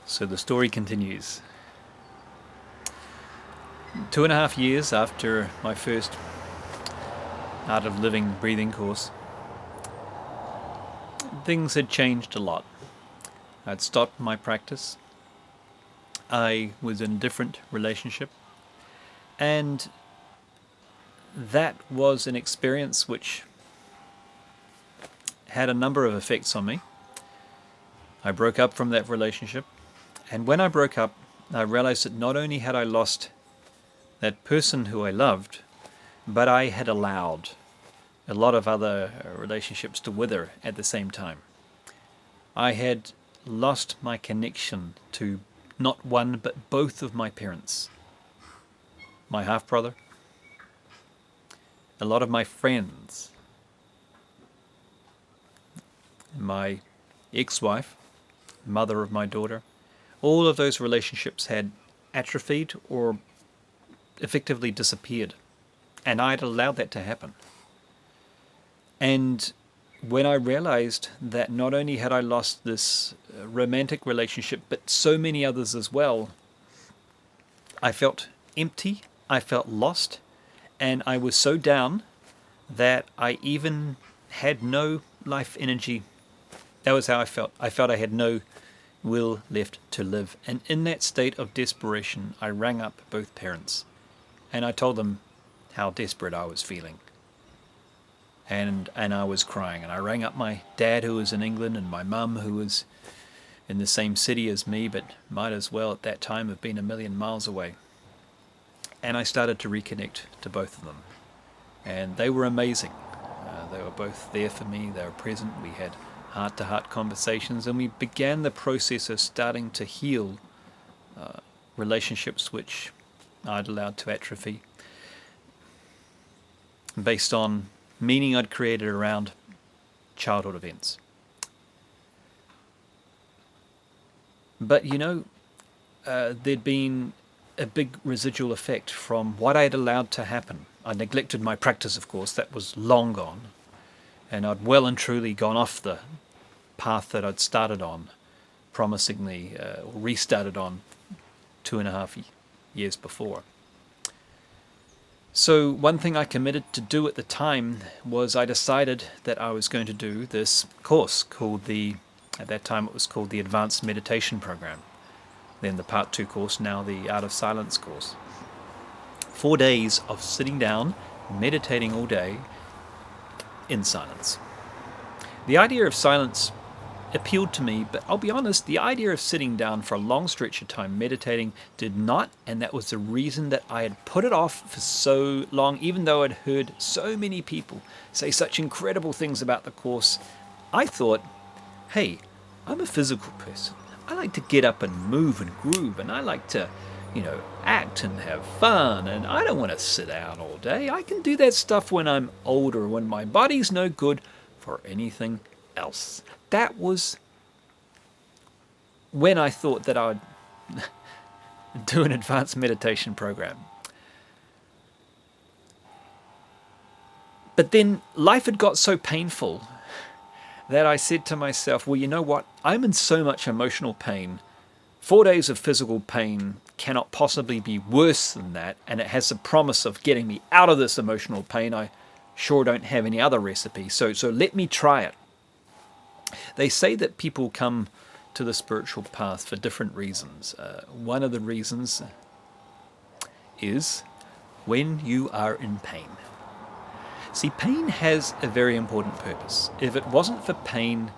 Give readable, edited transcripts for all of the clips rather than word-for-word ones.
So the story continues. 2.5 years after my first Art of Living breathing course, things had changed a lot. I'd stopped my practice. I was in a different relationship. And that was an experience which had a number of effects on me. I broke up from that relationship. And when I broke up, I realized that not only had I lost that person who I loved, but I had allowed a lot of other relationships to wither at the same time. I had lost my connection to not one but both of my parents, my half-brother, a lot of my friends, my ex-wife, mother of my daughter. All of those relationships had atrophied or effectively disappeared, and I'd allowed that to happen. And when I realized that not only had I lost this romantic relationship, but so many others as well, I felt empty, I felt lost, and I was so down that I even had no life energy. That was how I felt. I felt I had no will left to live. And in that state of desperation, I rang up both parents, and I told them how desperate I was feeling. And I was crying. And I rang up my dad, who was in England, and my mum, who was in the same city as me, but might as well at that time have been a million miles away. And I started to reconnect to both of them. And they were amazing. They were both there for me. They were present. We had heart-to-heart conversations, and we began the process of starting to heal relationships which I'd allowed to atrophy based on meaning I'd created around childhood events. But there'd been a big residual effect from what I had allowed to happen. I neglected my practice, of course. That was long gone, and I'd well and truly gone off the path that I'd started on, promisingly, or restarted on 2.5 years before. So one thing I committed to do at the time was I decided that I was going to do this course called at that time it was called the Advanced Meditation Program, then the Part 2 course, now the Art of Silence course. 4 days of sitting down, meditating all day in silence. The idea of silence appealed to me, but I'll be honest, the idea of sitting down for a long stretch of time meditating did not, and that was the reason that I had put it off for so long, even though I'd heard so many people say such incredible things about the course. I thought, hey, I'm a physical person. I like to get up and move and groove, and I like to, act and have fun, and I don't want to sit down all day. I can do that stuff when I'm older, when my body's no good for anything else. That was when I thought that I would do an advanced meditation program. But then life had got so painful that I said to myself, well, you know what? I'm in so much emotional pain. 4 days of physical pain cannot possibly be worse than that, and it has the promise of getting me out of this emotional pain. I sure don't have any other recipe, so let me try it. They say that people come to the spiritual path for different reasons. One of the reasons is when you are in pain. See, pain has a very important purpose. If it wasn't for pain,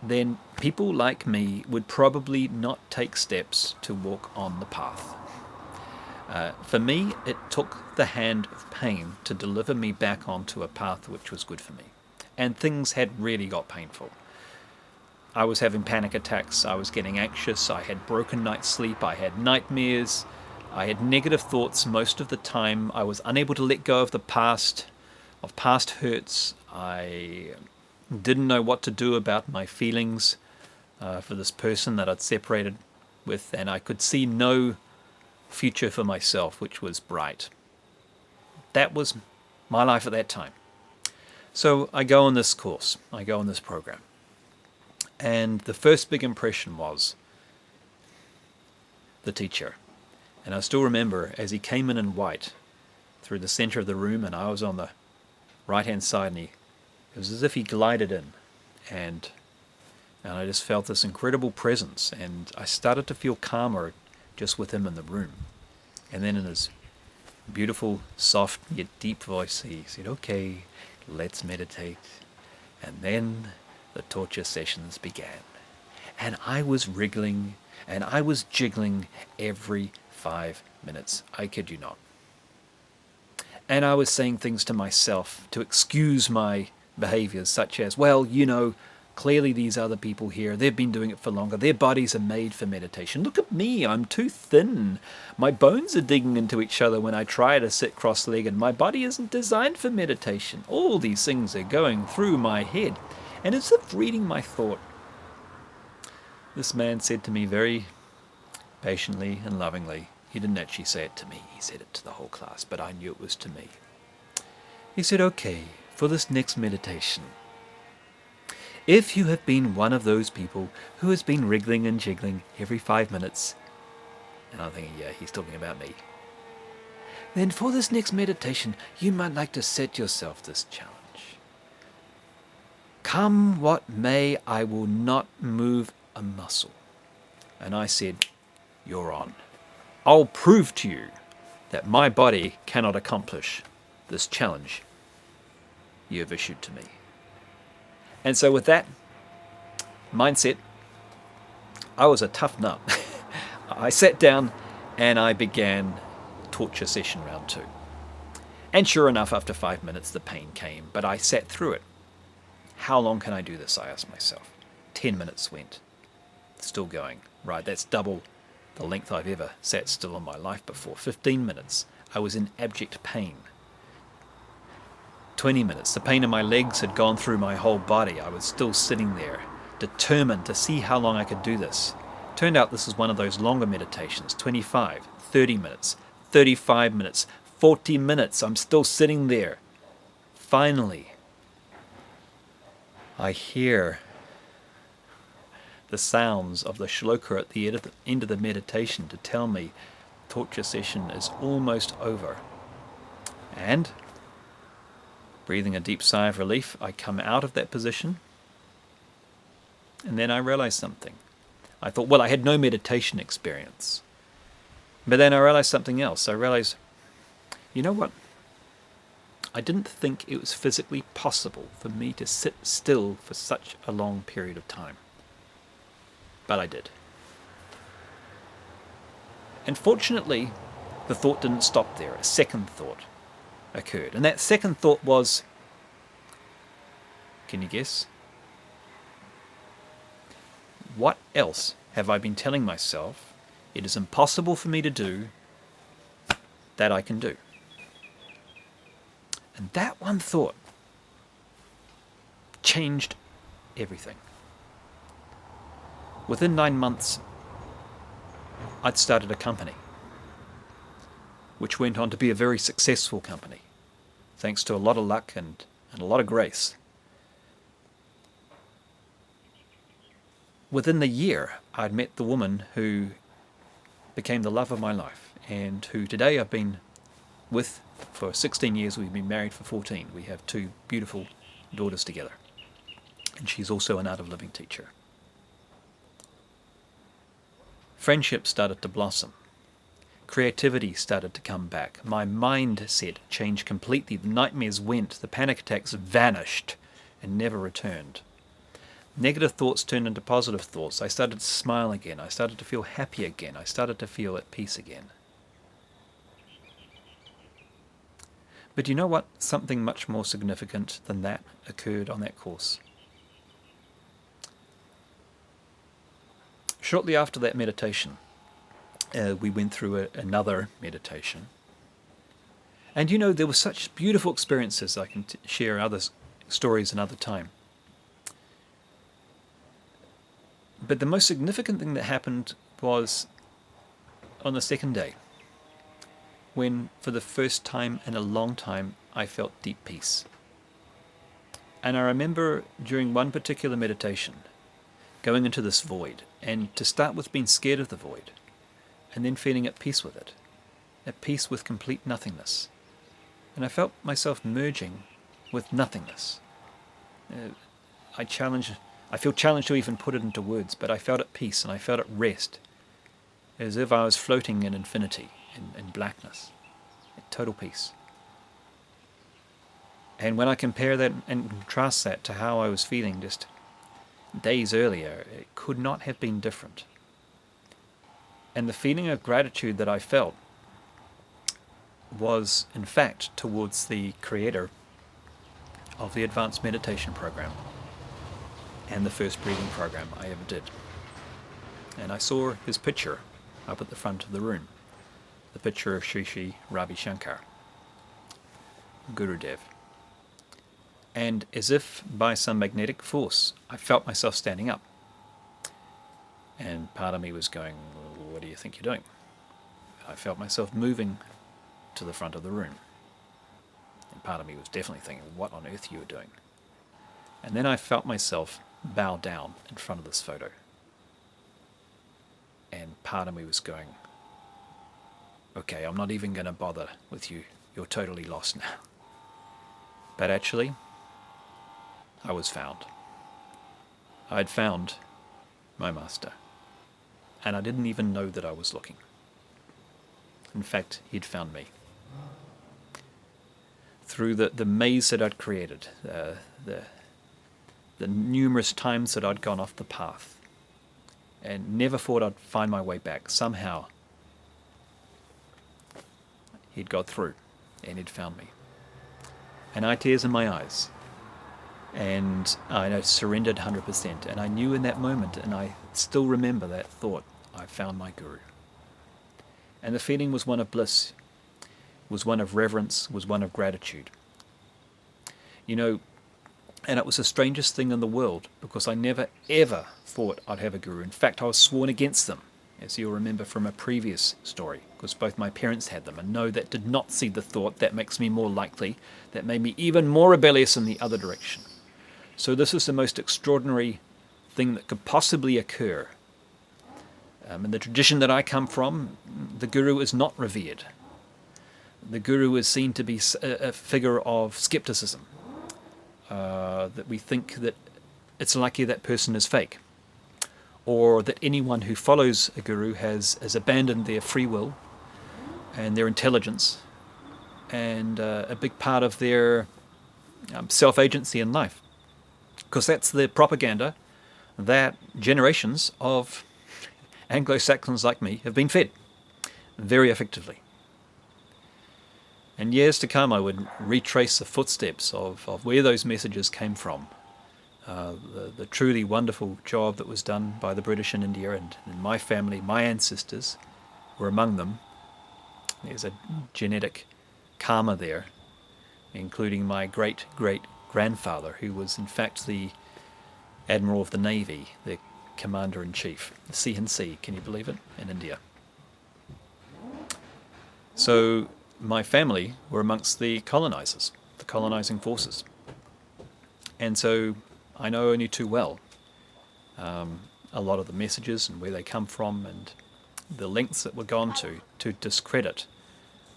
then people like me would probably not take steps to walk on the path. For me, it took the hand of pain to deliver me back onto a path which was good for me. And things had really got painful. I was having panic attacks, I was getting anxious, I had broken night's sleep, I had nightmares, I had negative thoughts most of the time, I was unable to let go of the past, of past hurts, I didn't know what to do about my feelings for this person that I'd separated with, and I could see no future for myself which was bright. That was my life at that time. So I go on this course, I go on this program. And the first big impression was the teacher. And I still remember as he came in white through the center of the room, and I was on the right-hand side, and it was as if he glided in, and I just felt this incredible presence, and I started to feel calmer just with him in the room. And then in his beautiful, soft, yet deep voice, he said, "Okay, let's meditate." And then the torture sessions began. And I was wriggling and I was jiggling every 5 minutes. I kid you not. And I was saying things to myself to excuse my behaviors, such as, well, clearly these other people here, they've been doing it for longer. Their bodies are made for meditation. Look at me, I'm too thin. My bones are digging into each other when I try to sit cross-legged. My body isn't designed for meditation. All these things are going through my head. And as if reading my thought, this man said to me very patiently and lovingly, he didn't actually say it to me, he said it to the whole class, but I knew it was to me. He said, "Okay, for this next meditation, if you have been one of those people who has been wriggling and jiggling every 5 minutes," and I'm thinking, yeah, he's talking about me, "then for this next meditation, you might like to set yourself this challenge. Come what may, I will not move a muscle." And I said, "You're on. I'll prove to you that my body cannot accomplish this challenge you have issued to me." And so with that mindset, I was a tough nut. I sat down and I began torture session round 2. And sure enough, after 5 minutes, the pain came, but I sat through it. How long can I do this, I asked myself. 10 minutes went. Still going. Right, that's double the length I've ever sat still in my life before. 15 minutes. I was in abject pain. 20 minutes. The pain in my legs had gone through my whole body. I was still sitting there, determined to see how long I could do this. Turned out this was one of those longer meditations. 25, 30 minutes, 35 minutes, 40 minutes. I'm still sitting there. Finally, I hear the sounds of the shloka at the end of the meditation to tell me torture session is almost over. And, breathing a deep sigh of relief, I come out of that position, and then I realized something. I thought, well, I had no meditation experience. But then I realized something else. I realized, you know what? I didn't think it was physically possible for me to sit still for such a long period of time. But I did. And fortunately, the thought didn't stop there. A second thought occurred. And that second thought was, can you guess? What else have I been telling myself it is impossible for me to do that I can do? And that one thought changed everything. Within 9 months, I'd started a company, which went on to be a very successful company, thanks to a lot of luck and a lot of grace. Within the year, I'd met the woman who became the love of my life, and who today I've been with for 16 years. We've been married for 14. We have 2 beautiful daughters together. And she's also an Art of Living teacher. Friendship started to blossom. Creativity started to come back. My mindset changed completely. The nightmares went. The panic attacks vanished and never returned. Negative thoughts turned into positive thoughts. I started to smile again. I started to feel happy again. I started to feel at peace again. But you know what? Something much more significant than that occurred on that course. Shortly after that meditation, we went through another meditation. And there were such beautiful experiences. I can share other stories another time. But the most significant thing that happened was on the second day, when for the first time in a long time I felt deep peace. And I remember during one particular meditation going into this void, and to start with being scared of the void, and then feeling at peace with it, at peace with complete nothingness. And I felt myself merging with nothingness. I feel challenged to even put it into words, but I felt at peace and I felt at rest, as if I was floating in infinity, in blackness, at total peace. And when I compare that and contrast that to how I was feeling just days earlier, it could not have been different. And the feeling of gratitude that I felt was, in fact, towards the creator of the advanced meditation program and the first breathing program I ever did. And I saw his picture up at the front of the room, the picture of Sri Ravi Shankar, Gurudev. And as if by some magnetic force, I felt myself standing up. And part of me was going, well, what do you think you're doing? I felt myself moving to the front of the room. And part of me was definitely thinking, what on earth you were doing? And then I felt myself bow down in front of this photo. And part of me was going, okay, I'm not even going to bother with you. You're totally lost now. But actually, I was found. I had found my master. And I didn't even know that I was looking. In fact, he'd found me. Through the maze that I'd created, the numerous times that I'd gone off the path, and never thought I'd find my way back. Somehow, he'd got through, and he'd found me. And I had tears in my eyes, and I surrendered 100%. And I knew in that moment, and I still remember that thought, I found my Guru. And the feeling was one of bliss, was one of reverence, was one of gratitude. You know, and it was the strangest thing in the world, because I never ever thought I'd have a guru. In fact, I was sworn against them, as you'll remember from a previous story, because both my parents had them, and no, that did not seed the thought. That makes me more likely. That made me even more rebellious in the other direction. So this is the most extraordinary thing that could possibly occur. In the tradition that I come from, the guru is not revered. The guru is seen to be a figure of skepticism. That we think that it's likely that person is fake, or that anyone who follows a guru has abandoned their free will and their intelligence and a big part of their self-agency in life, because that's the propaganda that generations of Anglo-Saxons like me have been fed very effectively. And years to come, I would retrace the footsteps of where those messages came from. The truly wonderful job that was done by the British in India, and my family, my ancestors were among them. There's a genetic karma there, including my great-great-grandfather, who was in fact the Admiral of the Navy, the Commander-in-Chief, the CNC, can you believe it, in India. So my family were amongst the colonizers, the colonizing forces. And so I know only too well a lot of the messages and where they come from, and the lengths that were gone to discredit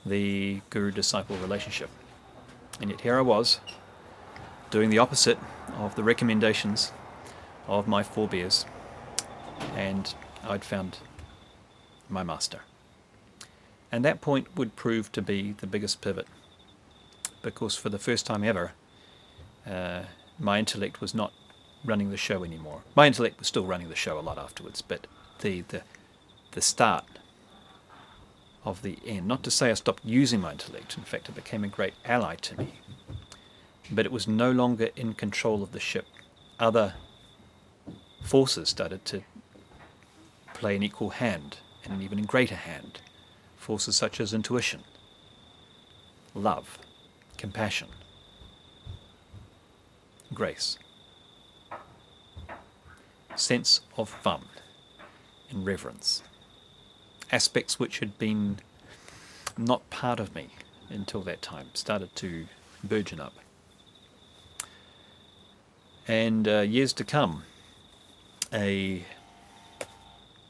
the guru-disciple relationship. And yet here I was, doing the opposite of the recommendations of my forebears, and I'd found my master. And that point would prove to be the biggest pivot, because for the first time ever, my intellect was not running the show anymore. My intellect was still running the show a lot afterwards, but the start of the end. Not to say I stopped using my intellect. In fact, it became a great ally to me. But it was no longer in control of the ship. Other forces started to play an equal hand, and an even greater hand. Forces such as intuition, love, compassion, grace, sense of fun and reverence. Aspects which had been not part of me until that time started to burgeon up. And years to come, a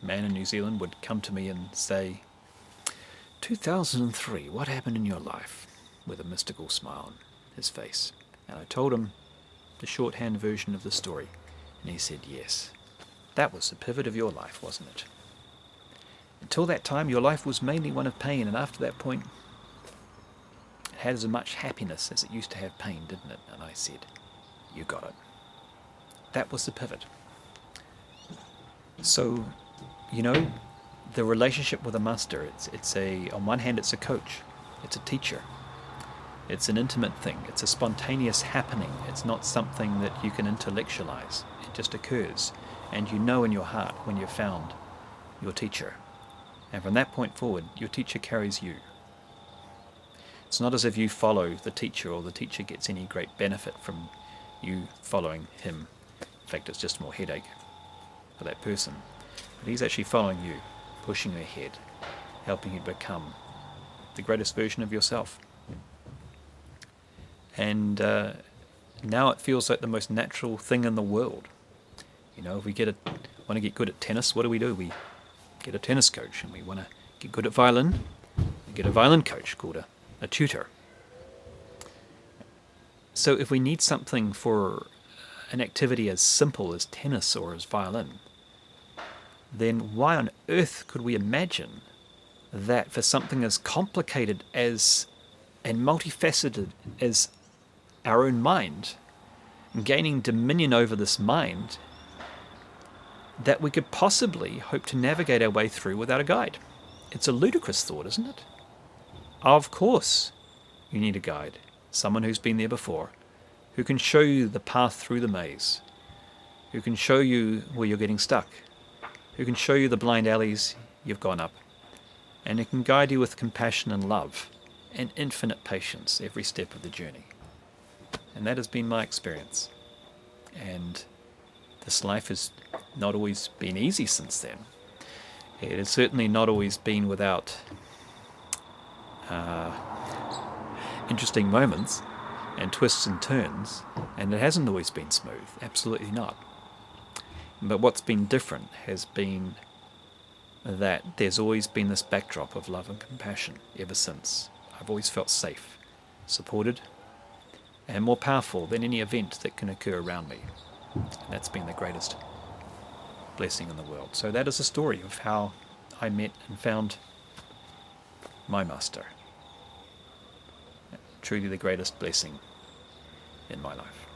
man in New Zealand would come to me and say, 2003, what happened in your life? With a mystical smile on his face. And I told him the shorthand version of the story. And he said, yes, that was the pivot of your life, wasn't it? Until that time, your life was mainly one of pain, and after that point, it had as much happiness as it used to have pain, didn't it? And I said, you got it. That was the pivot. So, the relationship with a master, on one hand it's a coach, it's a teacher, it's an intimate thing, it's a spontaneous happening, it's not something that you can intellectualize, it just occurs, and you know in your heart when you've found your teacher. And from that point forward, your teacher carries you. It's not as if you follow the teacher or the teacher gets any great benefit from you following him. In fact, it's just more headache for that person. But he's actually following you, pushing you ahead, helping you become the greatest version of yourself. And now it feels like the most natural thing in the world. If we want to get good at tennis, what do? We get a tennis coach. And we want to get good at violin, we get a violin coach called a tutor. So if we need something for an activity as simple as tennis or as violin, then why on earth could we imagine that for something as complicated as and multifaceted as our own mind, and gaining dominion over this mind, that we could possibly hope to navigate our way through without a guide? It's a ludicrous thought, isn't it? Of course you need a guide, someone who's been there before, who can show you the path through the maze, who can show you where you're getting stuck, who can show you the blind alleys you've gone up, and who can guide you with compassion and love and infinite patience every step of the journey. And that has been my experience. And this life has not always been easy since then. It has certainly not always been without interesting moments and twists and turns, and it hasn't always been smooth, absolutely not. But what's been different has been that there's always been this backdrop of love and compassion ever since. I've always felt safe, supported, and more powerful than any event that can occur around me. And that's been the greatest blessing in the world. So that is a story of how I met and found my master. Truly the greatest blessing in my life.